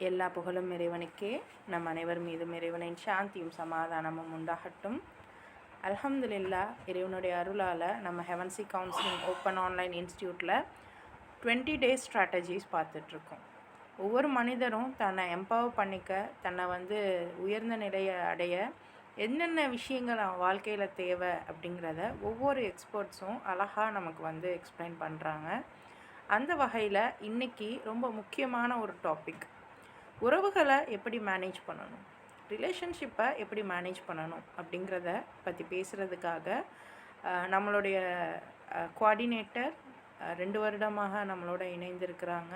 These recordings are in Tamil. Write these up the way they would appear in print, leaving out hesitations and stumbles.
எல்லா புகழும் இறைவனுக்கே. நம் அனைவர் மீதும் இறைவனின் சாந்தியும் சமாதானமும் உண்டாகட்டும். அல்ஹம்துலில்லா, இறைவனுடைய அருளால் நம்ம ஹெவன்சி கவுன்சிலிங் ஓப்பன் ஆன்லைன் இன்ஸ்டியூட்டில் 20 டேஸ் ஸ்ட்ராட்டஜிஸ் பார்த்துட்ருக்கோம். ஒவ்வொரு மனிதரும் தன்னை எம்பவர் பண்ணிக்க, தன்னை உயர்ந்த நிலையை அடைய என்னென்ன விஷயங்கள் அவன் வாழ்க்கையில் தேவை அப்படிங்கிறத ஒவ்வொரு எக்ஸ்பர்ட்ஸும் அழகாக நமக்கு எக்ஸ்பிளைன் பண்ணுறாங்க. அந்த வகையில் இன்றைக்கி ரொம்ப முக்கியமான ஒரு டாபிக், உறவுகளை எப்படி மேனேஜ் பண்ணணும், ரிலேஷன்ஷிப்பை எப்படி மேனேஜ் பண்ணணும் அப்படிங்கிறத பற்றி பேசுகிறதுக்காக நம்மளுடைய கோஆர்டினேட்டர் 2 வருடமாக நம்மளோட இணைந்திருக்கிறாங்க.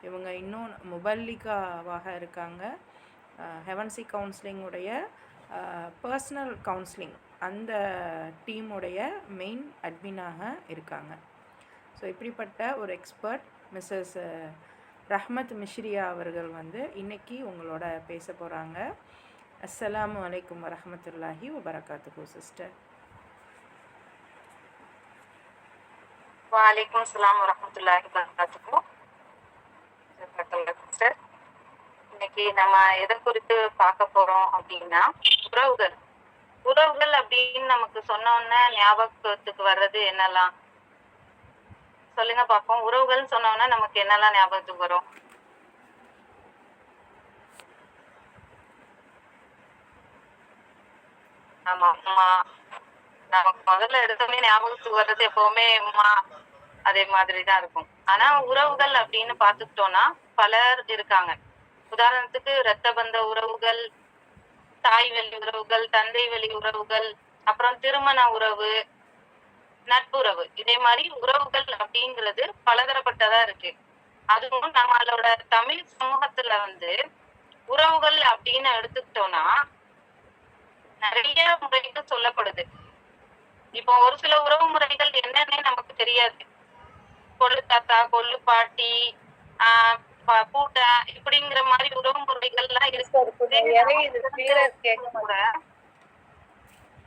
இவங்க இன்னும் முபல்லிகாவாக இருக்காங்க. ஹெவன்சி கவுன்சிலிங்குடைய பர்சனல் கவுன்சிலிங் அந்த டீமுடைய மெயின் அட்மினாக இருக்காங்க. ஸோ இப்படிப்பட்ட ஒரு எக்ஸ்பர்ட் மிஸ்ஸஸ் ரஹ்மத் மிஷ்ரியா அவர்கள் இன்னைக்கு உங்களோட பேச போகிறாங்க. அஸ்ஸலாமு அலைக்கும் வரஹ்மத்துல்லாஹி வபரகாத்துஹு சிஸ்டர். வலைக்கும் அஸ்ஸலாம் வரஹ்மத்துல்லாஹி வபரகாத்துஹு சிஸ்டர். இன்னைக்கு நம்ம எதை குறித்து பார்க்க போறோம் அப்படின்னா, உறவுகள் அப்படின்னு நமக்கு சொன்னோன்னே ஞாபகத்துக்கு வர்றது என்னெல்லாம் சொல்லுங்க பாப்போம். உறவுகள் சொன்னோன்னா நமக்கு என்னெல்லாம் ஞாபகத்துக்கு வரும்? ஆமா, அம்மா. நமக்கு முதல்ல எடுத்தோடனே ஞாபகத்துக்கு வர்றது எப்பவுமே அம்மா, அதே மாதிரிதான் இருக்கும். ஆனா உறவுகள் அப்படின்னு பாத்துக்கிட்டோம்னா பலர் இருக்காங்க. உதாரணத்துக்கு இரத்த பந்த உறவுகள், தாய் வழி உறவுகள், தந்தை வழி உறவுகள், அப்புறம் திருமண உறவு, நட்புறவு. இதே மாதிரி உறவுகள் அப்படிங்கிறது பலதரப்பட்டதா இருக்கு. அதுவும் நம்மளோட தமிழ் சமூகத்துல உறவுகள் அப்படின்னு எடுத்துக்கிட்டோம்னா நிறைய முறைகள் சொல்லப்படுது. இப்போ ஒரு சில உறவு முறைகள் என்னன்னு நமக்கு தெரியாது. கொள்ளு தாத்தா, கொள்ளு பாட்டி, பூட்டை, இப்படிங்கிற மாதிரி உறவு முறைகள் எல்லாம் இருக்கு.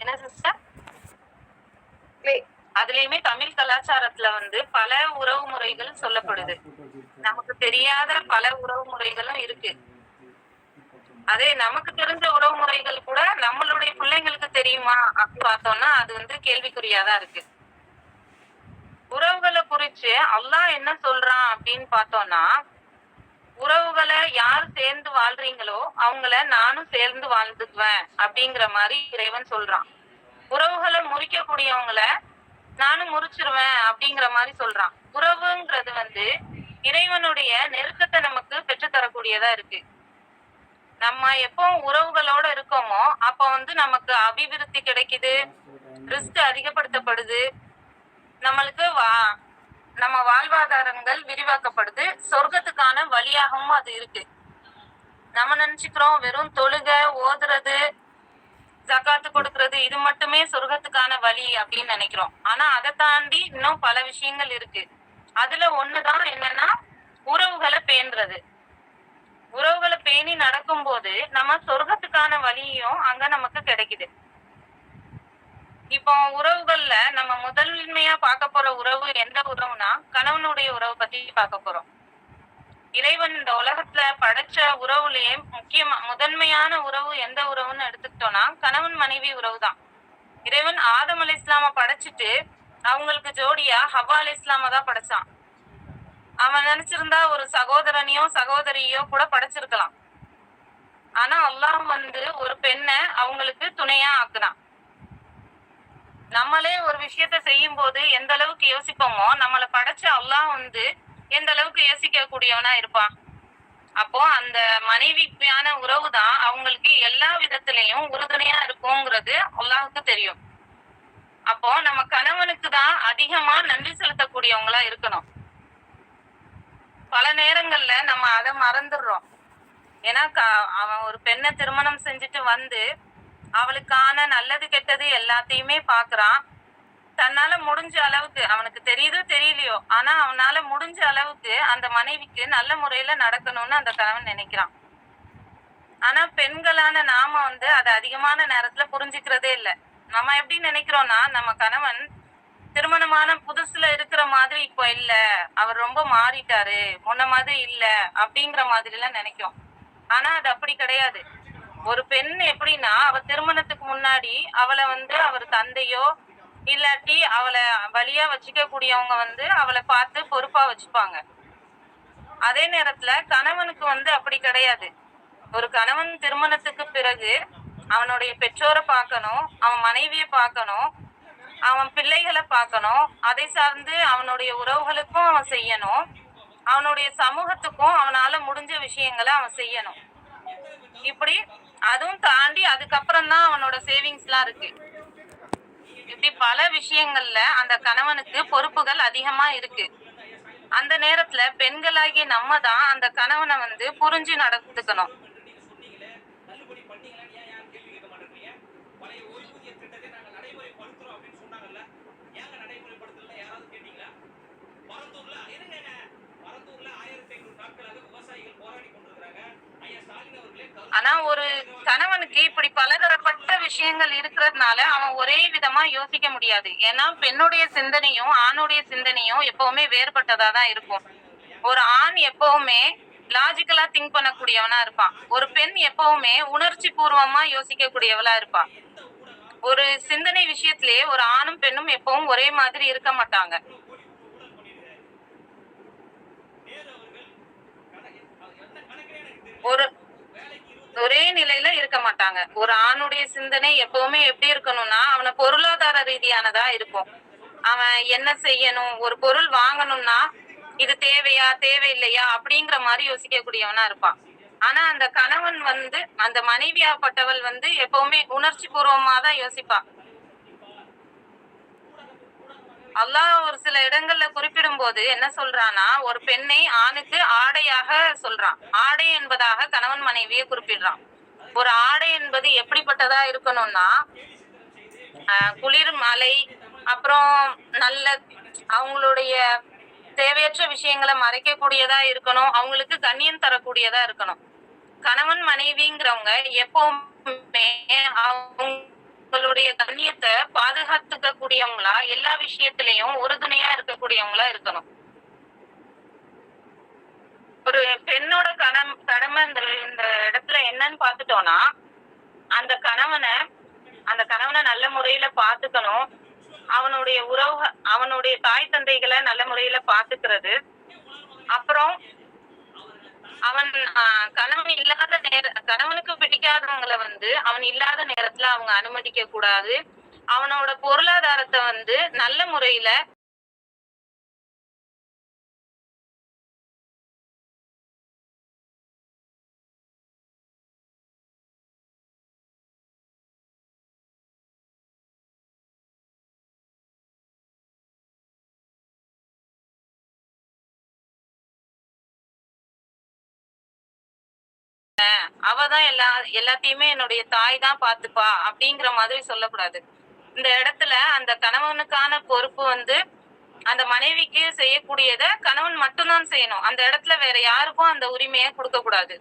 என்ன சிஸ்டர்? அதுலயுமே தமிழ் கலாச்சாரத்துல பல உறவு முறைகள் சொல்லப்படுது. நமக்கு தெரியாத பல உறவு முறைகளும் இருக்கு. அதே நமக்கு தெரிஞ்ச உறவு முறைகள் கூட நம்மளுடைய பிள்ளைங்களுக்கு தெரியுமா அப்படின்னு பார்த்தோம்னா அது கேள்விக்குறியாதான் இருக்கு. உறவுகளை குறிச்சு அல்லாஹ் என்ன சொல்றான் அப்படின்னு பார்த்தோம்னா, உறவுகளை யார் சேர்ந்து வாழ்றீங்களோ அவங்கள நானும் சேர்ந்து வாழ்ந்துக்குவேன் அப்படிங்கிற மாதிரி இறைவன் சொல்றான். உறவுகளை முறிக்கக்கூடியவங்களை நானும் முறிச்சிருவேன் அப்படிங்கிற மாதிரி சொல்றான். உறவுங்கிறது இறைவனுடைய நெருக்கத்தை நமக்கு பெற்று தரக்கூடியதா இருக்கு. நம்ம எப்போ உறவுகளோட இருக்கோமோ அப்போ நமக்கு அபிவிருத்தி கிடைக்குது, ரிஸ்க் அதிகப்படுத்தப்படுது, நம்மளுக்கு நம்ம வாழ்வாதாரங்கள் விரிவாக்கப்படுது, சொர்க்கத்துக்கான வழியாகவும் அது இருக்கு. நம்ம நினைச்சுக்கிறோம் வெறும் தொழுகை, ஓதுறது, ஜகாத்து கொடுக்கறது இது மட்டுமே சொர்க்கத்துக்கான வழி அப்படின்னு நினைக்கிறோம். ஆனா அதை தாண்டி இன்னும் பல விஷயங்கள் இருக்கு. அதுல ஒண்ணுதான் என்னன்னா உறவுகளை பேணுறது. உறவுகளை பேணி நடக்கும் போது நம்ம சொர்க்கத்துக்கான வழியும் அங்க நமக்கு கிடைக்குது. இப்போ உறவுகள்ல நம்ம முதன்மையா பார்க்க போற உறவு எந்த உறவுனா கணவனுடைய உறவு பத்தி பார்க்க போறோம். இறைவன் இந்த உலகத்துல படைச்ச உறவுலயே முதன்மையான உறவு எந்த உறவுன்னு எடுத்துக்கிட்டோம்னா கணவன் மனைவி உறவு தான். இறைவன் ஆதம் அலைஹிஸ்ஸலாம படைச்சிட்டு அவங்களுக்கு ஜோடியா ஹவ்வா அலைஹிஸ்ஸலாம தான் படைச்சான். அவன் நினைச்சிருந்தா ஒரு சகோதரனையோ சகோதரியோ கூட படைச்சிருக்கலாம். ஆனா அல்லாஹ் ஒரு பெண்ணை அவங்களுக்கு துணையா ஆக்குறான். நம்மளே ஒரு விஷயத்த செய்யும் போது எந்த அளவுக்கு யோசிப்போமோ நம்மளை படைச்ச அல்லாஹ் எந்த அளவுக்கு யோசிக்க கூடியவனா இருப்பான். அப்போ அந்த மனைவியான உறவு தான் அவங்களுக்கு எல்லா விதத்திலையும் உறுதுணையா இருக்குங்கிறது அல்லாஹுக்கு தெரியும். அப்போ நம்ம கணவனுக்கு தான் அதிகமா நன்றி செலுத்தக்கூடியவங்களா இருக்கணும். பல நேரங்கள்ல நம்ம அதை மறந்துடுறோம். ஏன்னா அவன் ஒரு பெண்ணை திருமணம் செஞ்சுட்டு அவளுக்கான நல்லது கெட்டது எல்லாத்தையுமே பாக்குறான். தன்னால முடிஞ்ச அளவுக்கு, அவனுக்கு தெரியுதோ தெரியலையோ, ஆனா அவனால முடிஞ்ச அளவுக்கு அந்த மனைவிக்கு நல்ல முறையில நடக்கணும்னு அந்த கணவன் நினைக்கிறான். ஆனா பெண்களான நாம அதை அதிகமான நேரத்துல புரிஞ்சுக்கிறதே இல்லை. நம்ம எப்படி நினைக்கிறோம்னா நம்ம கணவன் திருமணமான புதுசுல இருக்கிற மாதிரி இப்போ இல்ல, அவர் ரொம்ப மாறிட்டாரு, முன்ன மாதிரி இல்ல அப்படிங்கிற மாதிரி எல்லாம் நினைக்கும். ஆனா அது அப்படி கிடையாது. ஒரு பெண் எப்படின்னா, அவ திருமணத்துக்கு முன்னாடி அவளை அவர் தந்தையோ இல்லாட்டி அவளை வழியா வச்சுக்க கூடியவங்க அவளை பார்த்து பொறுப்பா வச்சுப்பாங்க. அதே நேரத்துல கணவனுக்கு அப்படி கிடையாது. ஒரு கணவன் திருமணத்துக்கு பிறகு அவனுடைய பெற்றோரை பார்க்கணும், அவன் மனைவியை பார்க்கணும், அவன் பிள்ளைகளை பார்க்கணும், அதை சார்ந்து அவனுடைய உறவுகளுக்கும் அவன் செய்யணும், அவனுடைய சமூகத்துக்கும் அவனால முடிஞ்ச விஷயங்களை அவன் செய்யணும். இப்படி அதுவும் தாண்டி அதுக்கப்புறம் தான் அவனோட சேவிங்ஸ் எல்லாம் இருக்கு. இப்படி பல விஷயங்கள்ல அந்த கணவனுக்கு பொறுப்புகள் அதிகமா இருக்கு. அந்த நேரத்துல பெண்களாகிய நம்ம தான் அந்த கணவனை புரிஞ்சு நடந்துக்கணும். ஆனா ஒரு கணவனுக்கு இப்படி பலதரப்பட்ட விஷயங்கள் இருக்கிறதுனால அவன் ஒரே விதமா யோசிக்க முடியாது. ஏன்னா பெண்ணுடைய சிந்தனையும் ஆணுடைய சிந்தனையும் எப்பவுமே வேறுபட்டதா தான் இருக்கும். ஒரு ஆண் எப்பவுமே லாஜிக்கலா திங்க் பண்ணக்கூடியவனா இருப்பான். ஒரு பெண் எப்பவுமே உணர்ச்சி பூர்வமா யோசிக்க கூடியவளா இருப்பா. ஒரு சிந்தனை விஷயத்திலேயே ஒரு ஆணும் பெண்ணும் எப்பவும் ஒரே மாதிரி இருக்க மாட்டாங்க. ஒரு ஒரே நிலையில இருக்க மாட்டாங்க. ஒரு ஆணுடைய சிந்தனை எப்பவுமே எப்படி இருக்கணும்னா, அவனை பொருளாதார ரீதியானதா இருக்கும். அவன் என்ன செய்யணும், ஒரு பொருள் வாங்கணும்னா இது தேவையா தேவையில்லையா அப்படிங்கிற மாதிரி யோசிக்க கூடியவனா இருப்பான். ஆனா அந்த கணவன் அந்த மனைவியாப்பட்டவள் எப்பவுமே உணர்ச்சி பூர்வமா தான் யோசிப்பா. அல்லாஹ் ஒரு சில இடங்கள்ல குறிப்பிடும் போது என்ன சொல்றானா, ஒரு பெண்ணை ஆணுக்கு ஆடையாக சொல்றான். ஆடை என்பதாக கணவன் மனைவியை குறிப்பிடுறான். ஒரு ஆடை என்பது எப்படிப்பட்டதா இருக்கணும்னா, குளிர் மழை அப்புறம் நல்ல அவங்களுடைய தேவையற்ற விஷயங்களை மறைக்கக்கூடியதா இருக்கணும், அவங்களுக்கு கண்ணியம் தரக்கூடியதா இருக்கணும். கணவன் மனைவிங்கிறவங்க எப்பவுமே அவங்களுடைய கண்ணியத்தை பாதுகாத்துக்க கூடியவங்களா, எல்லா விஷயத்திலையும் உறுதுணையா இருக்கக்கூடியவங்களா இருக்கணும். ஒரு பெண்ணோட கடமை இந்த இடத்துல என்னன்னு பாத்துட்டோம்னா, அந்த கணவனை நல்ல முறையில பாத்துக்கணும். அவனுடைய அவனுடைய தாய் தந்தைகளை நல்ல முறையில பாத்துக்கிறது. அப்புறம் அவன் கணவனுக்கு பிடிக்காதவங்களை அவன் இல்லாத நேரத்துல அவங்க அனுமதிக்க கூடாது. அவனோட பொருளாதாரத்தை நல்ல முறையில அவதான் எல்லாத்தையுமே என்னுடைய தாய் தான் பாத்துப்பா அப்படிங்கிற மாதிரி சொல்லக்கூடாது. இந்த இடத்துல அந்த கணவனுக்கான பொறுப்பு அந்த மனைவிக்கு செய்யக்கூடியத கணவன் மட்டும்தான் செய்யணும். அந்த இடத்துல வேற யாருக்கும் அந்த உரிமையை கொடுக்க கூடாது.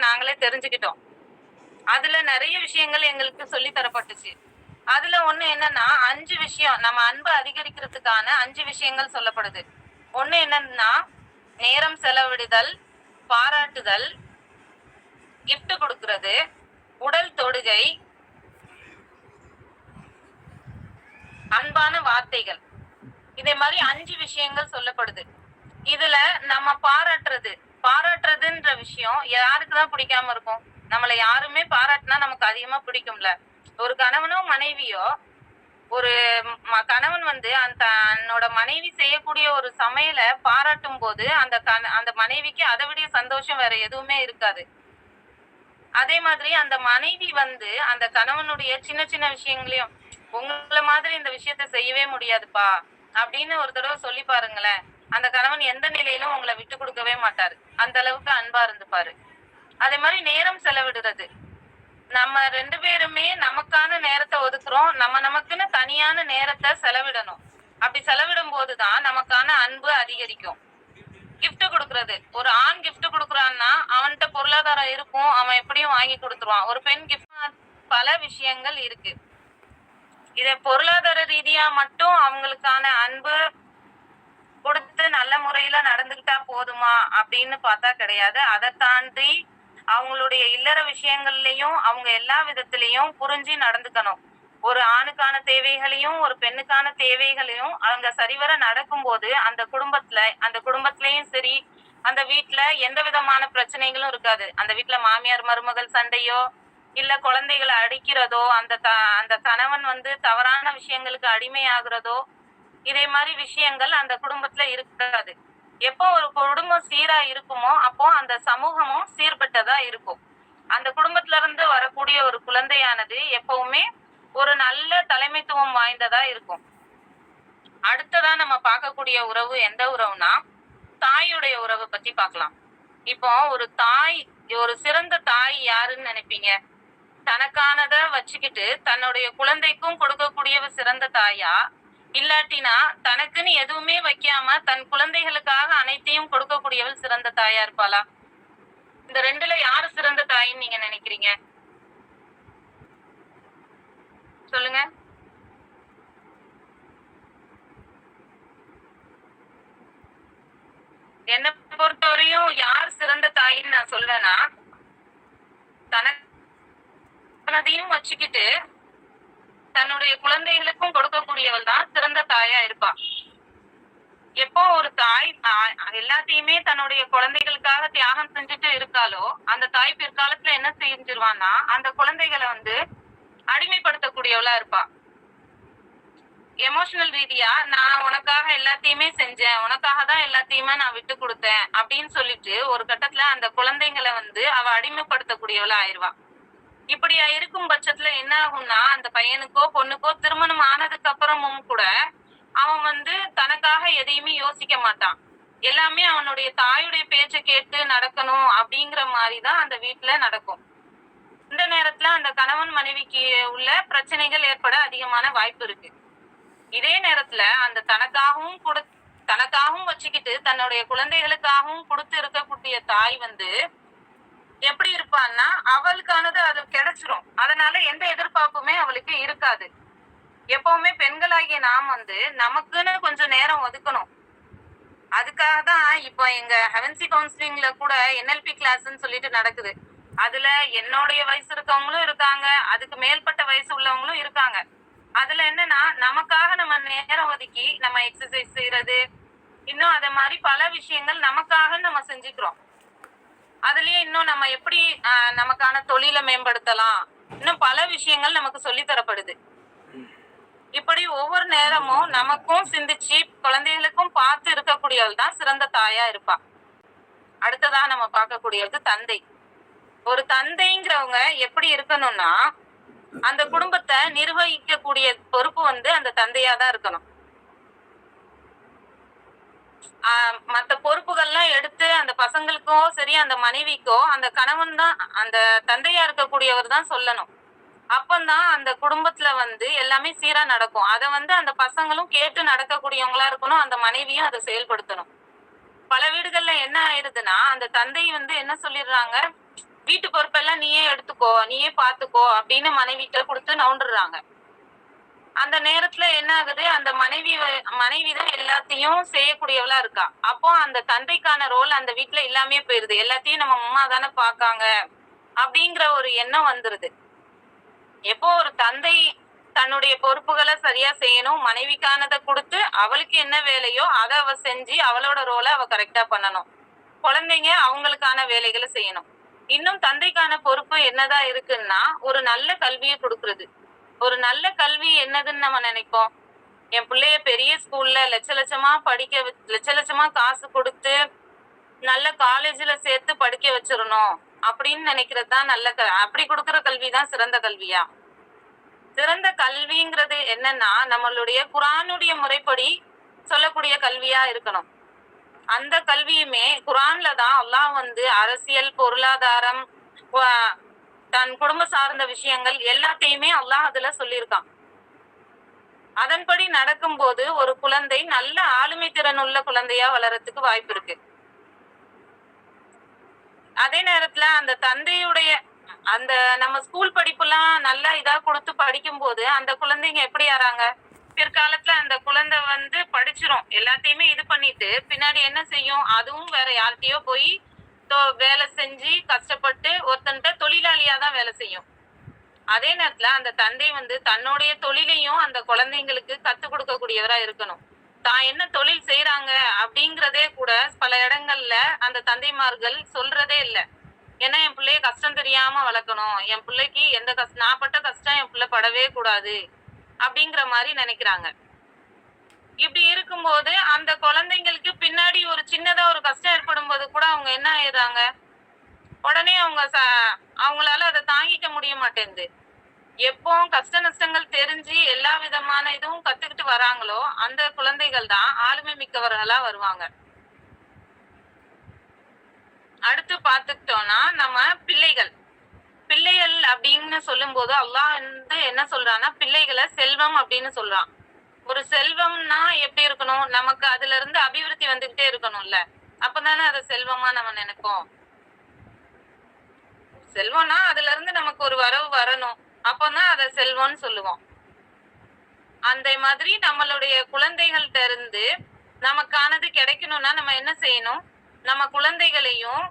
நாங்களே தெரிஞ்சுக்கிட்டோம். அதுல நிறைய விஷயங்கள் எங்களுக்கு சொல்லி தரப்பட்டுச்சு. அதுல ஒண்ணு என்னன்னா, 5 விஷயம் நம்ம அன்பை அதிகரிக்கிறதுக்கான 5 விஷயங்கள் சொல்லப்படுது. ஒண்ணு என்னன்னா, நேரம் செலவிடுதல், பாராட்டுதல், gift கொடுக்கிறது, உடல் தொடுகை, அன்பான வார்த்தைகள். இதே மாதிரி 5 விஷயங்கள் சொல்லப்படுது. இதுல நம்ம பாராட்டுறதுன்ற விஷயம் யாருக்குதான் பிடிக்காம இருக்கும்? நம்மள யாருமே பாராட்டினா நமக்கு அதிகமா பிடிக்கும்ல. ஒரு கணவனோ மனைவியோ, ஒரு கணவன் தன்னோட மனைவி செய்யக்கூடிய ஒரு சமையலை பாராட்டும் போது அந்த மனைவிக்கு அதை விட சந்தோஷம் வேற எதுவுமே இருக்காது. அதே மாதிரி அந்த மனைவி வந்து அந்த கணவனுடைய சின்ன சின்ன விஷயங்களையும் உங்கள மாதிரி இந்த விஷயத்த செய்யவே முடியாதுப்பா அப்படின்னு ஒரு தடவை சொல்லி பாருங்களேன். அந்த கணவன் எந்த நிலையிலும் உங்களை விட்டு கொடுக்கவே மாட்டாரு. அந்த அளவுக்கு அன்பா இருந்துப்பாரு. அதே மாதிரி நேரம் செலவிடுறது. நம்ம 2 பேருமே நமக்கான நேரத்தை ஒதுக்குறோம். நமக்குன்னு தனியான நேரத்தை செலவிடணும். அப்படி செலவிடும் போதுதான் நமக்கான அன்பு அதிகரிக்கும். gift குடுக்குறது. ஒரு ஆண் gift குடுக்குறான்னா அவன்கிட்ட பொருளாதாரம் இருக்கும். அவன் எப்படியும் வாங்கி கொடுத்துருவான். ஒரு பெண் gift பல விஷயங்கள் இருக்கு. இத பொருளாதார ரீதியா மட்டும் அவங்களுக்கான அன்பு கொடுத்து நல்ல முறையில நடந்துக்கிட்டா போதுமா அப்படின்னு பார்த்தா கிடையாது. அதை தாண்டி அவங்களுடைய இல்லற விஷயங்கள்லயும் அவங்க எல்லா விதத்திலையும் புரிஞ்சு நடந்துக்கணும். ஒரு ஆணுக்கான தேவைகளையும் ஒரு பெண்ணுக்கான தேவைகளையும் அவங்க சரிவர நடக்கும்போது அந்த குடும்பத்திலயும் சரி, அந்த வீட்டுல எந்த விதமான பிரச்சனைகளும் இருக்காது. அந்த வீட்டுல மாமியார் மருமகள் சண்டையோ இல்ல குழந்தைகளை அடிக்கிறதோ, அந்த கணவன் வந்து தவறான விஷயங்களுக்கு அடிமையாகிறதோ, இதே மாதிரி விஷயங்கள் அந்த குடும்பத்துல இருக்காது. எப்போ ஒரு குடும்பம் சீரா இருக்குமோ அப்போ அந்த சமூகமும் சீர்பட்டதா இருக்கும். அந்த குடும்பத்துல இருந்து வரக்கூடிய ஒரு குழந்தையானது எப்பவுமே ஒரு நல்ல தலைமைத்துவம் வாய்ந்ததா இருக்கும். அடுத்ததா நம்ம பார்க்கக்கூடிய உறவு எந்த உறவுனா, தாயுடைய உறவை பத்தி பார்க்கலாம். இப்போ ஒரு சிறந்த தாய் யாருன்னு நினைப்பீங்க? தனக்கானத வச்சுக்கிட்டு தன்னுடைய குழந்தைக்கும் கொடுக்கக்கூடியவ சிறந்த தாயா, இல்லாட்டினா தனக்குன்னு எதுவுமே வைக்காம தன் குழந்தைகளுக்காக அனைத்தையும் கொடுக்கக்கூடியவள் சிறந்த தாயா இருப்பாளா? இந்த 2ல யாரு சிறந்த தாயின்னு நீங்க நினைக்கிறீங்க? சொல்லுங்க. என்னை பொறுத்தவரையும் யார் சிறந்த தாயின்னு நான் சொல்வேன்னா, தனதையும் வச்சுக்கிட்டு தன்னுடைய குழந்தைகளுக்கும் கொடுக்கக்கூடியவள் தான் சிறந்த தாயா இருப்பா. எப்போ ஒரு தாய் எல்லாத்தையுமே தன்னுடைய குழந்தைகளுக்காக தியாகம் செஞ்சுட்டு இருக்காளோ, அந்த தாய் பிற்காலத்துல என்ன செஞ்சிருவான்னா அந்த குழந்தைகளை வந்து அடிமைப்படுத்தக்கூடியவளா இருப்பா. எமோஷனல் ரீதியா நான் உனக்காக எல்லாத்தையுமே செஞ்சேன், உனக்காக தான் எல்லாத்தையுமே நான் விட்டு கொடுத்தேன் அப்படின்னு சொல்லிட்டு ஒரு கட்டத்துல அந்த குழந்தைங்களை வந்து அவ அடிமைப்படுத்தக்கூடியவளா ஆயிடுவா. இப்படியா இருக்கும் பட்சத்துல என்ன ஆகும்னா, அந்த பையனுக்கோ பொண்ணுக்கோ திருமணம் ஆனதுக்கு அப்புறமும் கூட அவன் வந்து தனக்காக எதையுமே யோசிக்க மாட்டான். எல்லாமே அவனுடைய தாயுடைய பேச்சை கேட்டு நடக்கணும் அப்படிங்கிற மாதிரிதான் அந்த வீட்டுல நடக்கும். இந்த நேரத்துல அந்த கணவன் மனைவிக்கு உள்ள பிரச்சனைகள் ஏற்பட அதிகமான வாய்ப்பு இருக்கு. இதே நேரத்துல அந்த தனக்காகவும் வச்சுக்கிட்டு தன்னுடைய குழந்தைகளுக்காகவும் கொடுத்து இருக்கக்கூடிய தாய் வந்து எப்படி இருப்பான்னா, அவளுக்கானது அது கிடைச்சிரும். அதனால எந்த எதிர்பார்ப்புமே அவளுக்கு இருக்காது. எப்பவுமே பெண்களாகிய நாம் வந்து நமக்குன்னு கொஞ்சம் நேரம் ஒதுக்கணும். அதுக்காக தான் இப்போ எங்க ஹெவன்சி கவுன்சிலிங்ல கூட NLP கிளாஸ்ன்னு சொல்லிட்டு நடக்குது. அதுல என்னுடைய வயசு இருக்கவங்களும் இருக்காங்க, அதுக்கு மேற்பட்ட வயசு உள்ளவங்களும் இருக்காங்க. அதுல என்னன்னா, நமக்காக நம்ம நேரம் ஒதுக்கி நம்ம எக்ஸசைஸ் செய்யறது, இன்னும் அதே மாதிரி பல விஷயங்கள் நமக்காக நம்ம செஞ்சுக்கிறோம். அதுலயே இன்னும் நம்ம எப்படி நமக்கான தொழிலை மேம்படுத்தலாம், இன்னும் பல விஷயங்கள் நமக்கு சொல்லி தரப்படுது. இப்படி ஒவ்வொரு நேரமும் நமக்கும் சிந்திச்சு குழந்தைகளுக்கும் பார்த்து இருக்கக்கூடியவள் தான் சிறந்த தாயா இருப்பா. அடுத்ததா நம்ம பார்க்கக்கூடியது தந்தை. ஒரு தந்தைங்கிறவங்க எப்படி இருக்கணும்னா, அந்த குடும்பத்தை நிர்வகிக்கக்கூடிய பொறுப்பு வந்து அந்த தந்தையா தான் இருக்கணும். மத்த பொறுப்புகள்லாம் எடுத்து அந்த பசங்களுக்கோ சரி அந்த மனைவிக்கோ அந்த கணவன் தான், அந்த தந்தையா இருக்கக்கூடியவர் தான் சொல்லணும். அப்பந்தான் அந்த குடும்பத்துல வந்து எல்லாமே சீரா நடக்கும். அதை வந்து அந்த பசங்களும் கேட்டு நடக்கக்கூடியவங்களா இருக்கணும், அந்த மனைவியும் அதை செயல்படுத்தணும். பல வீடுகள்ல என்ன ஆயிடுதுன்னா, அந்த தந்தை வந்து என்ன சொல்லிடுறாங்க, வீட்டு பொறுப்பெல்லாம் நீயே எடுத்துக்கோ, நீயே பாத்துக்கோ அப்படின்னு மனைவிட்ட கொடுத்து நவுண்டுறாங்க. அந்த நேரத்துல என்ன ஆகுது, அந்த மனைவிதான் எல்லாத்தையும் செய்யக்கூடியவளா இருக்கா. அப்போ அந்த தந்தைக்கான ரோல் அந்த வீட்டுல இல்லாமே போயிருது. எல்லாத்தையும் நம்ம அம்மா தானே பாக்காங்க அப்படிங்கிற ஒரு எண்ணம் வந்துருது. எப்போ ஒரு தந்தை தன்னுடைய பொறுப்புகளை சரியா செய்யணும், மனைவிக்கானதை கொடுத்து அவளுக்கு என்ன வேலையோ அதை அவ செஞ்சு அவளோட ரோலை அவ கரெக்டா பண்ணணும். குழந்தைங்க அவங்களுக்கான வேலைகளை செய்யணும். இன்னும் தந்தைக்கான பொறுப்பு என்னதான் இருக்குன்னா, ஒரு நல்ல கல்வியை கொடுக்கறது. ஒரு நல்ல கல்வி என்னதுன்னு நம்ம நினைப்போம், என் பிள்ளைய பெரிய ஸ்கூல்ல லட்ச லட்சமா காசு கொடுத்து நல்ல காலேஜ்ல சேர்த்து படிக்க வச்சிடணும், அப்படின்னு நினைக்கிறது தான் நல்ல அப்படி கொடுக்கிற கல்வி தான் சிறந்த கல்வியா? சிறந்த கல்விங்கிறது என்னன்னா நம்மளுடைய குர்ஆனுடைய முறைப்படி சொல்லக்கூடிய கல்வியா இருக்கணும். அந்த கல்வியுமே குர்ஆன்ல தான் அல்லாஹ் வந்து அரசியல், பொருளாதாரம், தன் குடும்ப சார்ந்த விஷயங்கள் எல்லாத்தையுமே அல்லாஹ் அதுல சொல்லியிருக்கான். அதன்படி நடக்கும்போது ஒரு குழந்தை நல்ல ஆளுமை திறன் உள்ள குழந்தையா வளரத்துக்கு வாய்ப்பு இருக்கு. அதே நேரத்துல அந்த தந்தையுடைய அந்த நம்ம ஸ்கூல் படிப்புலாம் நல்லா இதா கொடுத்து படிக்கும் போது அந்த குழந்தைங்க எப்படி ஆறாங்க? பிற்காலத்துல அந்த குழந்தை வந்து படிச்சிரும், எல்லாத்தையுமே இது பண்ணிட்டு பின்னாடி என்ன செய்யும்? அதுவும் வேற யார்கிட்டயோ போய் வேலை செஞ்சு கஷ்டப்பட்டு ஒருத்தன்ட்ட தொழிலாளியா தான் வேலை செய்யும். அதே நேரத்துல அந்த தந்தை வந்து தன்னுடைய தொழிலையும் அந்த குழந்தைங்களுக்கு கத்துக் கொடுக்கக்கூடியவரா இருக்கணும். தான் என்ன தொழில் செய்யறாங்க அப்படிங்கறதே கூட பல இடங்கள்ல அந்த தந்தைமார்கள் சொல்றதே இல்ல. ஏன்னா என் பிள்ளைய கஷ்டம் தெரியாம வளர்க்கணும், என் பிள்ளைக்கு எந்த கஷ்டம், நான் பட்ட கஷ்டம் என் பிள்ளை படவே கூடாது அப்படிங்கிற மாதிரி நினைக்கிறாங்க. இப்படி இருக்கும்போது அந்த குழந்தைங்களுக்கு பின்னாடி ஒரு சின்னதா ஒரு கஷ்டம் ஏற்படும் போது கூட அவங்க என்ன ஆயிடுறாங்க, உடனே அவங்களால அதை தாங்கிக்க முடிய மாட்டேங்குது. எப்போ கஷ்ட நஷ்டங்கள் தெரிஞ்சு எல்லா விதமான இதுவும் கத்துக்கிட்டு வராங்களோ அந்த குழந்தைகள் தான் ஆளுமை மிக்கவர்களா வருவாங்க. அடுத்து பார்த்துக்கிட்டோம்னா நம்ம பிள்ளைகள் அப்படின்னு சொல்லும் போது அல்லாஹ் வந்து என்ன சொல்றான்னா பிள்ளைகளை செல்வம் அப்படின்னு சொல்றான். ஒரு செல்வம்னா எப்படி இருக்கணும்? நமக்கு அதுல இருந்து அபிவிருத்தி வந்துகிட்டே இருக்கணும்ல, அப்பதானே அதை செல்வமா நம்ம நினைப்போம். செல்வம்னா அதுல இருந்து நமக்கு ஒரு வரவு வரணும், அப்பதான் அதை செல்வம்னு சொல்லுவோம். அந்த மாதிரி நம்மளுடைய குழந்தைகள்ட்ட இருந்து நமக்கானது கிடைக்கணும்னா நம்ம என்ன செய்யணும்? நம்ம குழந்தைகளையும்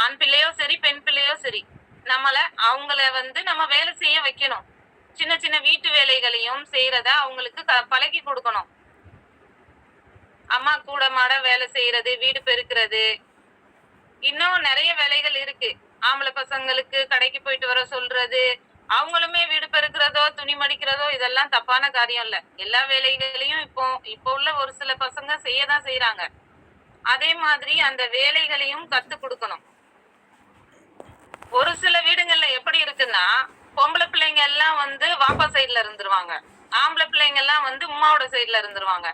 ஆண் பிள்ளையோ சரி பெண் பிள்ளையோ சரி அவங்கள வந்து நம்ம வேலை செய்ய வைக்கணும். சின்ன சின்ன வீட்டு வேலைகளையும் செய்யறத அவங்களுக்கு பழகி கொடுக்கணும். அம்மா கூட மாட வேலை செய்யறது, வீடு பெருக்கிறது, இன்னும் நிறைய வேலைகள் இருக்கு. ஆம்பளை பசங்களுக்கு கடைக்கு போயிட்டு வர சொல்றது, அவங்களுமே வீடு பெருக்கிறதோ துணி மடிக்கிறதோ இதெல்லாம் தப்பான காரியம் இல்ல. எல்லா வேலைகளையும் இப்போ உள்ள ஒரு சில பசங்க செய்யதான் செய்யறாங்க. அதே மாதிரி அந்த வேலைகளையும் கத்து கொடுக்கணும். ஒரு சில வீடுகள்ல எப்படி இருக்குன்னா பொம்பளை பிள்ளைங்க எல்லாம் வந்து வாப்பா சைட்ல இருந்துருவாங்க, ஆம்பளை பிள்ளைங்க எல்லாம் வந்து உமாவோட சைட்ல இருந்துருவாங்க.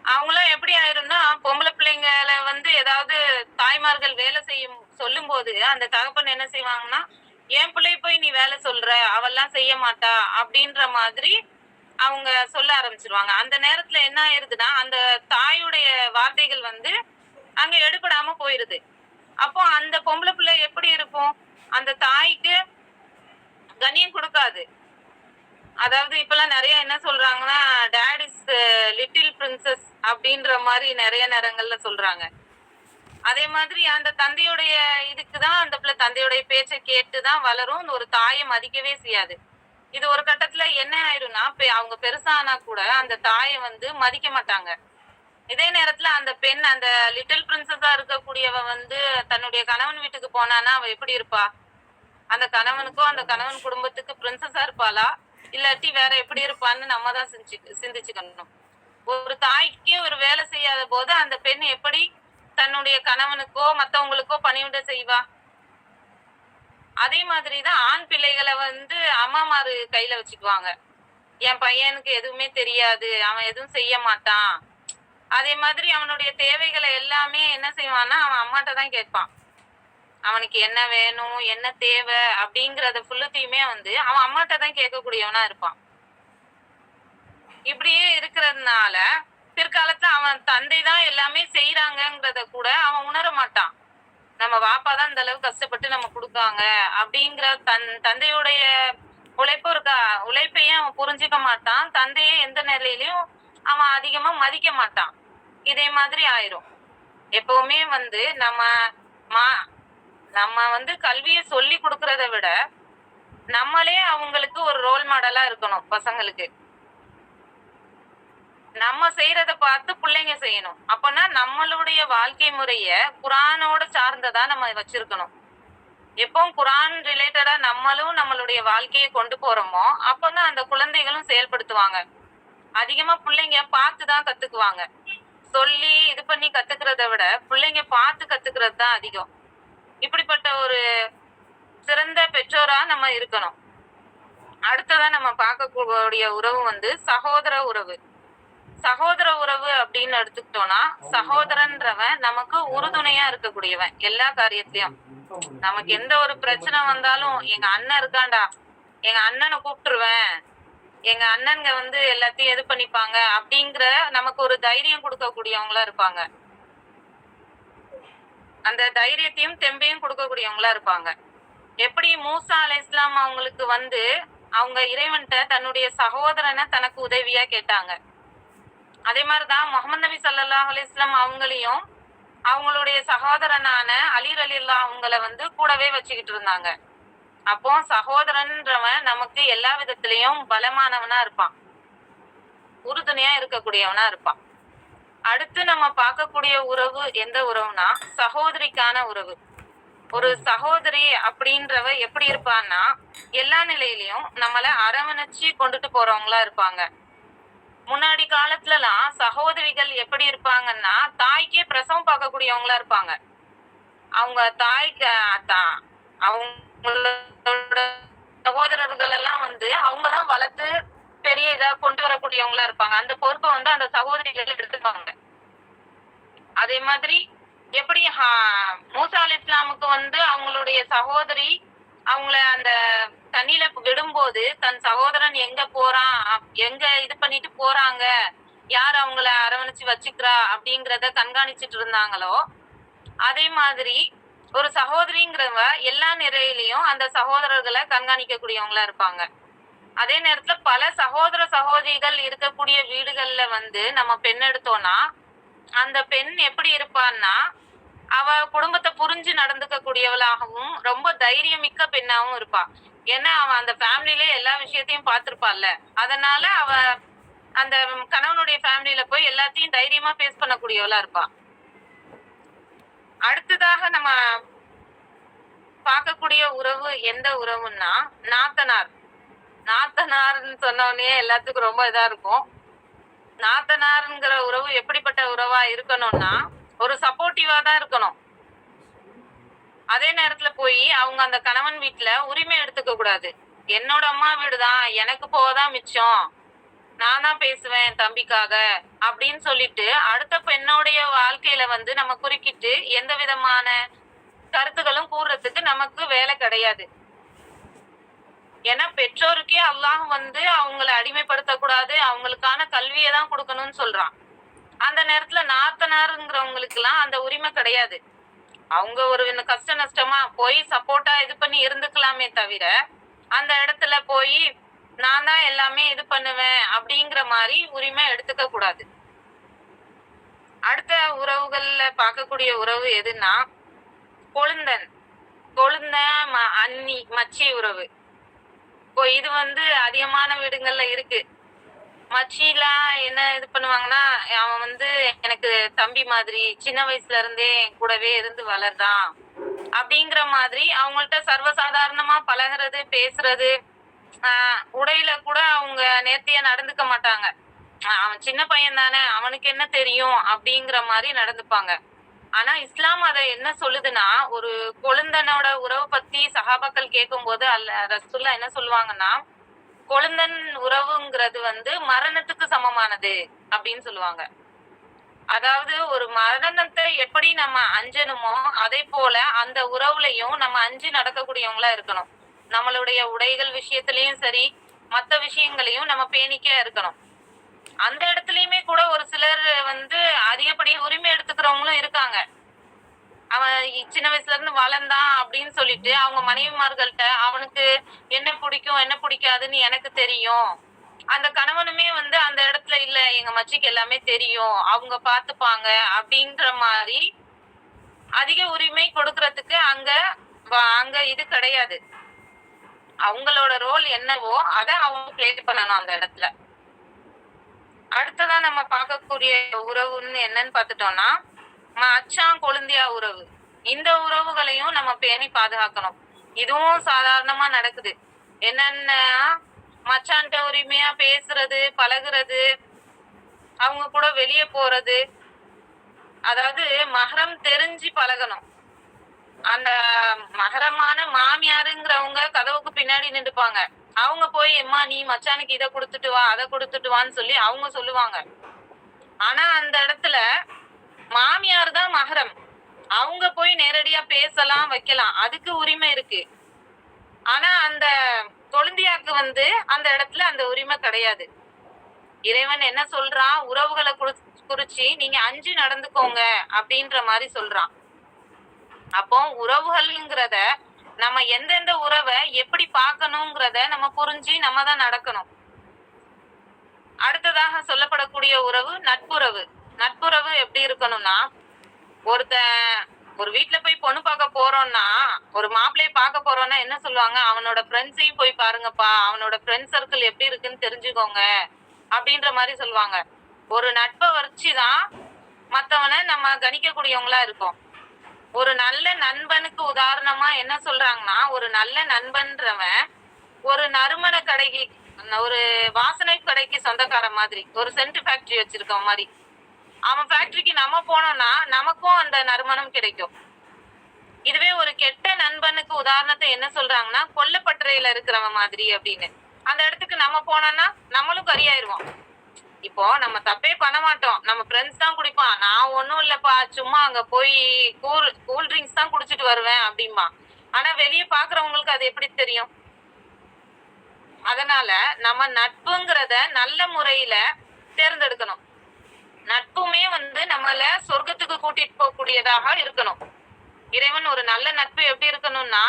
அவங்களும் எப்படி ஆயிரும்னா பொம்பளை பிள்ளைங்களை வந்து ஏதாவது தாய்மார்கள் வேலை செய்யும் சொல்லும் போது அந்த தகப்பன் என்ன செய்வாங்கன்னா, என் பிள்ளை போய் நீ வேலை சொல்ற, அவெல்லாம் செய்ய மாட்டா அப்படின்ற மாதிரி அவங்க சொல்ல ஆரம்பிச்சிருவாங்க. அந்த நேரத்துல என்ன ஆயிருதுன்னா அந்த தாயுடைய வார்த்தைகள் வந்து அங்க எடுபடாம போயிருது. அப்போ அந்த பொம்பளை பிள்ளை எப்படி இருக்கும்? அந்த தாய்க்கு கண்ணியம் கொடுக்காது. அதாவது இப்பெல்லாம் நிறைய என்ன சொல்றாங்கன்னா டேட் இஸ் லிட்டில் பிரின்சஸ் அப்படின்ற மாதிரி நிறைய நேரங்கள்ல சொல்றாங்க. அதே மாதிரி அந்த தந்தையுடைய இதுக்குதான் அந்த பிள்ளை தந்தையுடைய பேச்சை கேட்டுதான் வளரும், ஒரு தாயை மதிக்கவே செய்யாது. இது ஒரு கட்டத்துல என்ன ஆயிரும்னா அவங்க பெருசானா கூட அந்த தாயை வந்து மதிக்க மாட்டாங்க. இதே நேரத்துல அந்த பெண் அந்த லிட்டில் பிரின்சஸா இருக்கக்கூடியவ வந்து தன்னுடைய கணவன் வீட்டுக்கு போனானா அவ எப்படி இருப்பா? அந்த கணவனுக்கோ அந்த கணவன் குடும்பத்துக்கு பிரின்சஸா இருப்பாளா, இல்லாட்டி வேற எப்படி இருப்பான்னு நம்ம தான் சிந்திச்சுக்கணும். ஒரு தாய்க்கே ஒரு வேலை செய்யாத போது அந்த பெண் எப்படி தன்னுடைய கணவனுக்கோ மத்தவங்களுக்கோ பணிவிட செய்வா? அதே மாதிரிதான் ஆண் பிள்ளைகளை வந்து அம்மாமாரு கையில வச்சுக்குவாங்க. என் பையனுக்கு எதுவுமே தெரியாது, அவன் எதுவும் செய்ய மாட்டான். அதே மாதிரி அவனுடைய தேவைகளை எல்லாமே என்ன செய்வான்னா அவன் அம்மாட்ட தான் கேட்பான். அவனுக்கு என்ன வேணும், என்ன தேவை அப்படிங்கறத ஃபுல்லத்தையுமே வந்து அவன் அம்மாட்ட தான் கேட்கக்கூடியவனா இருப்பான். இப்படியே இருக்கிறதுனால பிற்காலத்துல அவன் தந்தை தான் எல்லாமே செய்யறாங்கிறத கூட அவன் உணர மாட்டான். நம்ம வாப்பா தான் இந்த அளவு கஷ்டப்பட்டு நம்ம கொடுக்காங்க அப்படிங்கிற தந்தையுடைய உழைப்பையும் அவன் புரிஞ்சுக்க மாட்டான். தந்தையை எந்த நிலையிலயும் அவன் அதிகமா மதிக்க மாட்டான். இதே மாதிரி ஆயிரும். எப்பவுமே வந்து நம்ம வந்து கல்வியை சொல்லி கொடுக்கறத விட நம்மளே அவங்களுக்கு ஒரு ரோல் மாடலா இருக்கணும். பசங்களுக்கு நம்ம செய்யறத பார்த்து பிள்ளைங்க செய்யணும். அப்பனா நம்மளுடைய வாழ்க்கை முறைய குர்ஆனோட சார்ந்ததா நம்ம வச்சிருக்கணும். எப்பவும் குர்ஆன் ரிலேட்டடா நம்மளும் நம்மளுடைய வாழ்க்கையை கொண்டு போறோமோ அப்பதான் அந்த குழந்தைகளும் செயல்படுத்துவாங்க. அதிகமா பிள்ளைங்க பார்த்துதான் கத்துக்குவாங்க. சொல்லி இது பண்ணி கத்துக்கிறத விட பிள்ளைங்க பார்த்து கத்துக்கிறது தான் அதிகம். இப்படிப்பட்ட ஒரு சிறந்த பெற்றோரா நம்ம இருக்கணும். அடுத்ததா நம்ம பார்க்கக்கூடிய உறவு வந்து சகோதர உறவு. சகோதர உறவு அப்படின்னு எடுத்துக்கிட்டோம்னா, சகோதரன்றவன் நமக்கு உறுதுணையா இருக்கக்கூடியவன் எல்லா காரியத்திலயும். நமக்கு எந்த ஒரு பிரச்சனை வந்தாலும் எங்க அண்ணன் இருக்கான்டா, எங்க அண்ணனை கூப்பிட்டுருவேன், எங்க அண்ணன்ங்க வந்து எல்லாத்தையும் இது பண்ணிப்பாங்க அப்படிங்கிற நமக்கு ஒரு தைரியம் கொடுக்கக்கூடியவங்களா இருப்பாங்க. அந்த தைரியத்தையும் தெம்பையும் கொடுக்கக்கூடியவங்களா இருப்பாங்க. எப்படி மூசா அலைஹிஸ்ஸலாம் அவங்களுக்கு வந்து அவங்க இறைவன்கிட்ட தன்னுடைய சகோதரனை தனக்கு உதவியா கேட்டாங்க. அதே மாதிரிதான் முகமது நபி ஸல்லல்லாஹு அலைஹி வஸல்லம் அவங்களையும் அவங்களுடைய சகோதரனான அலி ரலியல்லாஹு அவங்கள வந்து கூடவே வச்சுக்கிட்டு இருந்தாங்க. அப்போ சகோதரன்றவன் நமக்கு எல்லா விதத்திலையும் பலமானவனா இருப்பான், உறுதுணையா இருக்கக்கூடியவனா இருப்பான். அடுத்து நம்ம பார்க்கக்கூடிய உறவு எந்த உறவுனா சகோதரிக்கான உறவு. ஒரு சகோதரி அப்படின்றவ எப்படி இருப்பான்னா எல்லா நிலையிலயும் நம்மள அரவணைச்சு கொண்டுட்டு போறவங்களா இருப்பாங்க. முன்னாடி காலத்துலலாம் சகோதரிகள் எப்படி இருப்பாங்கன்னா தாய்க்கே பிரசவம் பார்க்கக்கூடியவங்களா இருப்பாங்க. அவங்க தாய்க்கு அவங்களோட சகோதரர்கள் எல்லாம் வந்து அவங்கதான் வளர்த்து பெரிய இதா கொண்டு வரக்கூடியவங்களா இருப்பாங்க. அந்த பொறுப்பை வந்து அந்த சகோதரிகள் எடுத்துப்பாங்க. அதே மாதிரி எப்படி மூசா அலைஹிஸ்ஸலாமுக்கு வந்து அவங்களுடைய சகோதரி அவங்கள அந்த தண்ணியில விடும்போது தன் சகோதரன் எங்க போறான், எங்க இது பண்ணிட்டு போறாங்க, யார் அவங்கள அரவணைச்சு வச்சுக்கிறா அப்படிங்கறத கண்காணிச்சிட்டு இருந்தாங்களோ, அதே மாதிரி ஒரு சகோதரிங்கிறவ எல்லா நிலையிலையும் அந்த சகோதரர்களை கண்காணிக்க கூடியவங்களா இருப்பாங்க. அதே நேரத்துல பல சகோதர சகோதரிகள் இருக்கக்கூடிய வீடுகள்ல வந்து நம்ம பெண் எடுத்தோம்னா அந்த பெண் எப்படி இருப்பான்னா அவ குடும்பத்தை புரிஞ்சு நடந்துக்க கூடியவளாகவும் ரொம்ப தைரியமிக்க பெண்ணாவும் இருப்பா. ஏன்னா அவ அந்த ஃபேமிலில எல்லா விஷயத்தையும் பார்த்திருப்பாள்ல, அதனால அவ அந்த கணவனுடைய ஃபேமிலியில போய் எல்லாத்தையும் தைரியமா ஃபேஸ் பண்ணக்கூடியவளா இருப்பா. அடுத்ததாக நம்ம பார்க்கக்கூடிய உறவு எந்த உறவுன்னா நாத்தனார். நாத்தனார்ன்னு சொன்னோடனே எல்லாத்துக்கும் ரொம்ப இதா இருக்கும். நாத்தனார்ங்கிற உறவு எப்படிப்பட்ட உறவா இருக்கணும்னா ஒரு சப்போர்ட்டிவா தான் இருக்கணும். அதே நேரத்துல போய் அவங்க அந்த கணவன் வீட்டுல உரிமை எடுத்துக்க கூடாது. என்னோட அம்மா வீடுதான், எனக்கு போகதான் மிச்சம், நான் தான் பேசுவேன் தம்பிக்காக அப்படின்னு சொல்லிட்டு அடுத்த பெண்ணோடைய வாழ்க்கையில வந்து நம்ம குறுக்கிட்டு எந்த விதமான கருத்துக்களும் கூறுறதுக்கு நமக்கு வேலை கிடையாது. ஏன்னா பெற்றோருக்கே அல்லாஹ் வந்து அவங்கள அடிமைப்படுத்த கூடாது, அவங்களுக்கான கல்வியை தான் கொடுக்கணும்னு சொல்றான். அந்த நேரத்துல நாத்தனாருங்கிறவங்களுக்கு எல்லாம் அந்த உரிமை கிடையாது. அவங்க ஒரு கஷ்ட நஷ்டமா போய் சப்போர்ட்டா இது பண்ணி இருந்துக்கலாமே தவிர அந்த இடத்துல போய் நான் தான் எல்லாமே இது பண்ணுவேன் அப்படிங்கிற மாதிரி உரிமை எடுத்துக்க கூடாது. அடுத்த உறவுகள்ல பார்க்கக்கூடிய உறவு எதுன்னா கொழுந்தன், அண்ணி, மச்சி உறவு. இது வந்து அதிகமான வீடுகள்ல இருக்கு. மச்சிலாம் என்ன இது பண்ணுவாங்கன்னா அவன் வந்து எனக்கு தம்பி மாதிரி சின்ன வயசுல இருந்தே என் கூடவே இருந்து வளர்தான் அப்படிங்கிற மாதிரி அவங்கள்ட்ட சர்வசாதாரணமா பழகுறது, பேசுறது, உடையில கூட அவங்க நேர்த்தியா நடந்துக்க மாட்டாங்க. அவன் சின்ன பையன் தானே, அவனுக்கு என்ன தெரியும் அப்படிங்கிற மாதிரி நடந்துப்பாங்க. ஆனா இஸ்லாம் அதை என்ன சொல்லுதுன்னா ஒரு கொழுந்தனோட உறவு பத்தி சஹாபாக்கள் கேட்கும் போது ரசூலுல்லாஹ் என்ன சொல்லுவாங்கன்னா கொழுந்தன் உறவுங்கிறது வந்து மரணத்துக்கு சமமானது அப்படின்னு சொல்லுவாங்க. அதாவது ஒரு மரணத்தை எப்படி நம்ம அஞ்சணுமோ அதே போல அந்த உறவுலையும் நம்ம அஞ்சு நடக்கக்கூடியவங்களா இருக்கணும். நம்மளுடைய உடைகள் விஷயத்திலயும் சரி மத்த விஷயங்களையும் நம்ம பேணிக்கா இருக்கணும். அந்த இடத்துலயுமே கூட ஒரு சிலர் வந்து அதிகப்படி உரிமை எடுத்துக்கிறவங்களும் இருக்காங்க. அவன் சின்ன வயசுல இருந்து வளர்ந்தான் அப்படின்னு சொல்லிட்டு அவங்க மனைவிமார்கள்ட்ட அவனுக்கு என்ன பிடிக்கும் என்ன பிடிக்காதுன்னு எனக்கு தெரியும், அந்த கணவனுமே வந்து அந்த இடத்துல இல்ல எங்க மச்சிக்கு எல்லாமே தெரியும் அவங்க பாத்துப்பாங்க அப்படின்ற மாதிரி அதிக உரிமை கொடுக்கறதுக்கு அங்க இது கிடையாது. அவங்களோட ரோல் என்னவோ அதை அவங்க பிளே பண்ணணும் அந்த இடத்துல. அடுத்ததான் நம்ம பார்க்கக்கூடிய உறவுன்னு என்னன்னு பார்த்துட்டோம்னா அச்சான் கொழுந்தியா உறவு. இந்த உறவுகளையும் நம்ம பேணி பாதுகாக்கணும். இதுவும் சாதாரணமா நடக்குது. என்னன்னா மச்சான்ட்ட உரிமையா பேசுறது, பழகுறது, அவங்க கூட வெளியே போறது, அதாவது மஹரம் தெரிஞ்சு பழகணும். அந்த மகரமான மாமியாருங்கிறவங்க கதவுக்கு பின்னாடி நின்றுப்பாங்க. அவங்க போய் எம்மா நீ மச்சானுக்கு இதை கொடுத்துட்டு வா அதை கொடுத்துட்டு வான்னு சொல்லி அவங்க சொல்லுவாங்க. ஆனா அந்த இடத்துல மாமியார் தான் மகரம். அவங்க போய் நேரடியா பேசலாம் வைக்கலாம், அதுக்கு உரிமை இருக்கு. ஆனா அந்த கொழுந்தியாக்கு அந்த இடத்துல அந்த உரிமை கிடையாது. இறைவன் என்ன சொல்றான், உறவுகளை குறிச்சு நீங்க அஞ்சு நடந்துக்கோங்க அப்படின்ற மாதிரி சொல்றான். அப்போ உறவுகள்ங்கிறத நம்ம எந்தெந்த உறவை எப்படி பார்க்கணுங்கிறத நம்ம புரிஞ்சு நம்ம தான் நடக்கணும். அடுத்ததாக சொல்லப்படக்கூடிய உறவு நட்புறவு. நட்புறவு எப்படி இருக்கணும்னா, ஒரு வீட்டுல போய் பொண்ணு பார்க்க போறோம்னா, ஒரு மாப்பிள்ளைய பார்க்க போறோம்னா என்ன சொல்லுவாங்க, அவனோட ஃப்ரெண்ட்ஸையும் போய் பாருங்கப்பா, அவனோட ஃப்ரெண்ட் சர்க்கிள் எப்படி இருக்குன்னு தெரிஞ்சுக்கோங்க அப்படின்ற மாதிரி சொல்லுவாங்க. ஒரு நட்பை வச்சுதான் மத்தவனை நம்ம கணிக்கக்கூடியவங்களா இருக்கும். ஒரு நல்ல நண்பனுக்கு உதாரணமா என்ன சொல்றாங்கன்னா, ஒரு நல்ல நண்பன்றவன் ஒரு நறுமண கடைக்கு, ஒரு வாசனை கடைக்கு சொந்தக்கார மாதிரி, ஒரு சென்ட் ஃபேக்டரி வச்சிருக்க மாதிரி. அவன் ஃபேக்டரிக்கு நம்ம போனோம்னா நமக்கும் அந்த நறுமணம் கிடைக்கும். இதுவே ஒரு கெட்ட நண்பனுக்கு உதாரணத்தை என்ன சொல்றாங்கன்னா, கொல்லப்பட்டறையில இருக்கிறவன் மாதிரி அப்படின்னு. அந்த இடத்துக்கு நம்ம போனோம்னா நம்மளும் கரியாயிருவோம். இப்போ நம்ம தப்பே பண்ண மாட்டோம், நம்ம ஃப்ரெண்ட்ஸ் தான் குடிப்பான், நான் ஒன்னும் இல்லப்பா சும்மா அங்க போய் கூல் ட்ரிங்க்ஸ் தான் குடிச்சிட்டு வருவேன் அப்படிமா. ஆனா வெளியே பாக்குறவங்களுக்கு அது எப்படி தெரியும்? அதனால நம்ம நட்புங்கிறத நல்ல முறையில தேர்ந்தெடுக்கணும். நட்புமே நம்மள சொர்க்கத்துக்கு கூட்டிட்டு போகக்கூடியதாக இருக்கணும். இறைவன் ஒரு நல்ல நட்பு எப்படி இருக்கணும்னா,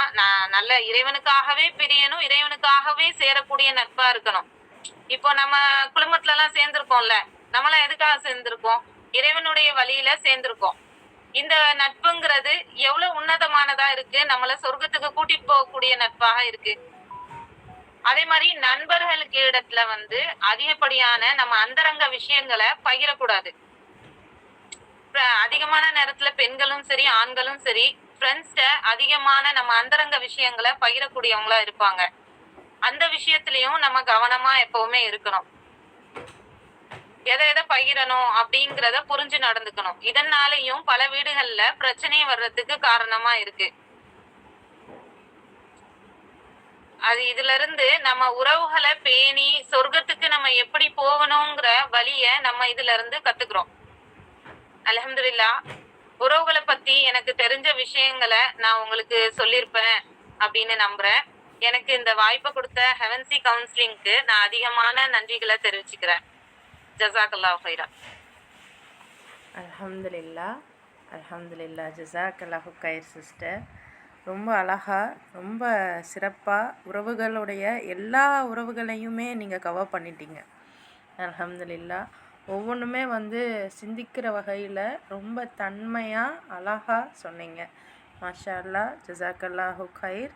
நல்ல இறைவனுக்காகவே பிரியணும், இறைவனுக்காகவே சேரக்கூடிய நட்பா இருக்கணும். இப்போ நம்ம குடும்பத்துல எல்லாம் சேர்ந்திருக்கோம்ல, நம்மளாம் எதுக்காக சேர்ந்திருக்கோம்? இறைவனுடைய வழியில சேர்ந்திருக்கோம். இந்த நட்புங்கிறது எவ்வளவு உன்னதமானதா இருக்கு, நம்மள சொர்க்கத்துக்கு கூட்டிட்டு போகக்கூடிய நட்பாக இருக்கு. அதே மாதிரி நண்பர்களுக்கு இடத்துல அதிகப்படியான நம்ம அந்தரங்க விஷயங்களை பகிரக்கூடாது. அதிகமான நேரத்துல பெண்களும் சரி ஆண்களும் சரி ஃப்ரெண்ட்ஸ்ட அதிகமான நம்ம அந்தரங்க விஷயங்களை பகிரக்கூடியவங்களா இருப்பாங்க. அந்த விஷயத்திலயும் நம்ம கவனமா எப்பவுமே இருக்கணும். எதை பகிரணும் அப்படிங்கிறத புரிஞ்சு நடந்துக்கணும். இதனாலையும் பல வீடுகள்ல பிரச்சனை வர்றதுக்கு காரணமா இருக்கு. அது இதுல இருந்து நம்ம உறவுகளை பேணி சொர்க்கத்துக்கு நம்ம எப்படி போகணுங்கிற வழிய நம்ம இதுல இருந்து கத்துக்கிறோம். அல்ஹம்துலில்லாஹ், உறவுகளை பத்தி எனக்கு தெரிஞ்ச விஷயங்களை நான் உங்களுக்கு சொல்லியிருப்பேன் அப்படின்னு நம்புறேன். எனக்கு இந்த வாய்ப்பை கொடுத்த ஹெவன்சி கவுன்சிலிங்க்கு நான் அதிகமான நன்றிகளை தெரிவிச்சுக்கிறேன். ஜஸாக்கல்லாஹு ஹைரா. அல்ஹம்துலில்லாஹ் அல்ஹம்துலில்லாஹ், ஜஸாக்கல்லாஹு கைர் சிஸ்டர். ரொம்ப அழகாக, ரொம்ப சிறப்பாக உறவுகளுடைய எல்லா உறவுகளையுமே நீங்கள் கவர் பண்ணிட்டீங்க. அல்ஹம்துலில்லாஹ். ஒவ்வொன்றுமே சிந்திக்கிற வகையில் ரொம்ப தன்மையாக அழகாக சொன்னீங்க. மாஷா அல்லாஹ், ஜஸாக்கல்லாஹு கைர்.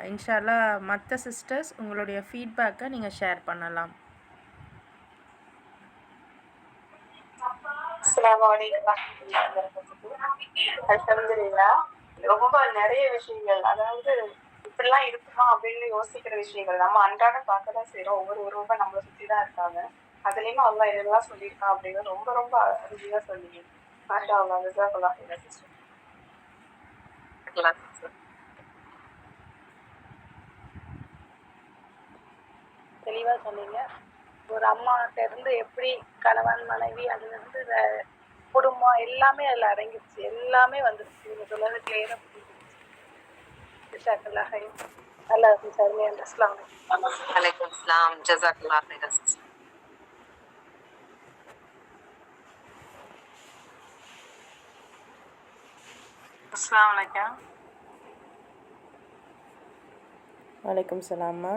இன்ஷா அல்லாஹ் மற்ற சிஸ்டர்ஸ் உங்களுடைய ஃபீட்பேக்கை நீங்கள் ஷேர் பண்ணலாம். அஸ்ஸலாமு அலைக்கும் வரஹ்மத்துல்லாஹி வபரகாத்துஹு. அல்ஹம்துலில்லாஹ், ரொம்ப நிறைய விஷயங்கள், அதாவது இப்படிலாம் இருக்குமா அப்படின்னு யோசிக்கிற விஷயங்கள் நம்ம அன்றாடம் பார்க்க தான் செய்யறோம். ஒவ்வொரு உறவுமே நம்மளை சுற்றி தான் இருக்காங்க. அதுலேயுமே அல்லாஹ் இதெல்லாம் சொல்லியிருக்கான் அப்படின்னு ரொம்ப ரொம்ப அருமையாக சொன்னீங்க. மாஷா அல்லாஹ், ஜஸாக்கல்லாஹு ஹைரன் சிஸ்டர். தெளிவாக சொன்னீங்க. ஒரு அம்மாட்ட இருந்து எப்படி கணவன் மனைவி, அதுல இருந்து குடும்பம் எல்லாமே அதில் அடங்கிடுச்சு, எல்லாமே வந்துருச்சு. நீங்க சொன்னது கிளியரா புரிஞ்சிருச்சு. ஜஸாக்கல்லாஹ் ஹைரன். நல்லா இருக்கும் சார். அஸ்ஸலாமு அலைக்கும். வலைக்கும் அஸ்ஸலாம். ஜஸாக்கல்லாஹு ஹைரா. அஸ்ஸலாமு அலைக்கும். வலைக்கும் சலாம்மா.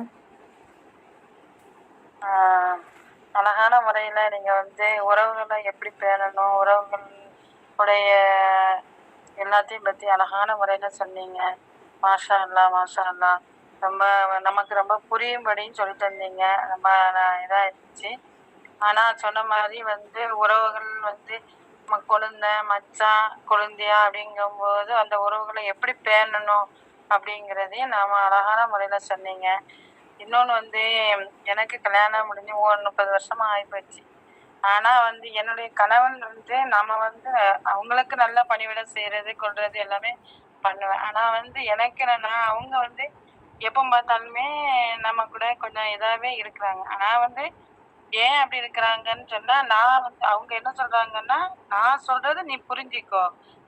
அழகான முறையில் நீங்கள் உறவுகளை எப்படி பேணணும், உறவுகளுடைய எல்லாத்தையும் பற்றி அழகான முறையில் சொன்னீங்க. மாஷா அல்லாஹ், மாஷா அல்லாஹ். ரொம்ப நமக்கு ரொம்ப புரியும்படின்னு சொல்லி தந்தீங்க. ரொம்ப இதாக இருந்துச்சு. ஆனால் சொன்ன மாதிரி உறவுகள் நம்ம கொழுந்தை மச்சான் கொழுந்தியா அப்படிங்கும்போது அந்த உறவுகளை எப்படி பேணணும் அப்படிங்கிறதையும் நாம் அழகான முறையில் சொன்னீங்க. இன்னொன்று எனக்கு கல்யாணம் முடிஞ்சு 30 வருஷமாக ஆகிப்போச்சு. ஆனால் என்னுடைய கணவன் நம்ம அவங்களுக்கு நல்ல பணிவிடை செய்கிறது கொள்வது எல்லாமே பண்ணுவேன். ஆனா வந்து எனக்கு என்னன்னா அவங்க வந்து எப்போ பார்த்தாலுமே நம்ம கூட கொஞ்சம் இதாவே இருக்கிறாங்க. ஆனா வந்து ஏன் அப்படி இருக்கிறாங்கன்னு சொன்னா, நான் வந்து அவங்க என்ன சொல்றாங்கன்னா, "நான் சொல்றத நீ புரிஞ்சுக்கோ.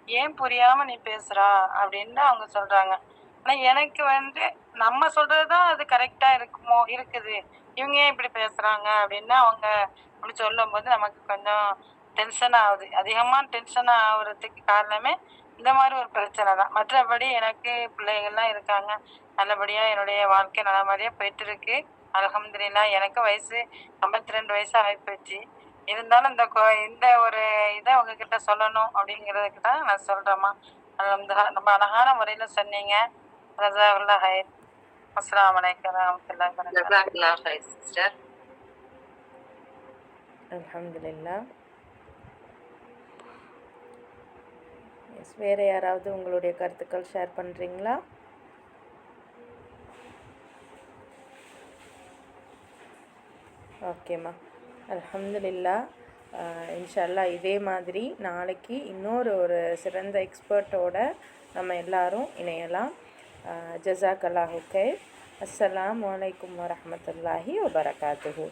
ஏன் புரியாம நீ பேசுறா?" அப்படின்னு அவங்க சொல்றாங்க. ஆனா எனக்கு வந்து நம்ம சொல்றது தான் அது கரெக்ட்டா இருக்குது. இவங்க ஏன் இப்படி பேசுறாங்க அப்படின்னு அவங்க அப்படி சொல்லும்போது நமக்கு கொஞ்சம் டென்ஷன் ஆகுது. அதிகமா டென்ஷன் ஆகுறதுக்கு காரணமே இந்த மாரி ஒரு பிரச்சனை தான். மற்றபடி எனக்கு பிள்ளைகள்லாம் இருக்காங்க. நல்லபடியா என்னுடைய வாழ்க்கை நல்லபடியா போயிட்டுருக்கு. அல்ஹம்துலில்லாஹ். எனக்கு வயசு 52 வயசு ஆயிப்போச்சு. இருந்தாலும் இந்த ஒரு இத உங்ககிட்ட சொல்லணும் அப்படிங்கிறதுக்கு தான் நான் சொல்றேன்ம்மா. ரொம்ப அழகான முறையில சொன்னீங்க. ஜஸாக்கல்லாஹ் ஹைர். அஸ்ஸலாமு அலைக்கும் வரஹ்மத்துல்லாஹி வபரகாத்துஹு. ஜஸாக்கல்லாஹ் ஹைர் சிஸ்டர். அல்ஹம்துலில்லா. எஸ், வேறு யாராவது உங்களுடைய கருத்துக்கள் ஷேர் பண்ணுறீங்களா? ஓகேம்மா. அல்ஹம்துலில்லா. இன்ஷா அல்லாஹ் இதே மாதிரி நாளைக்கு இன்னொரு ஒரு சிறந்த எக்ஸ்பர்ட்டோட நம்ம எல்லாரும் இணையலாம். ஜஸாக்கல்லாஹு கைர். அஸ்ஸலாமு அலைக்கும் வரஹ்மத்துல்லாஹி வபரகாத்துஹு.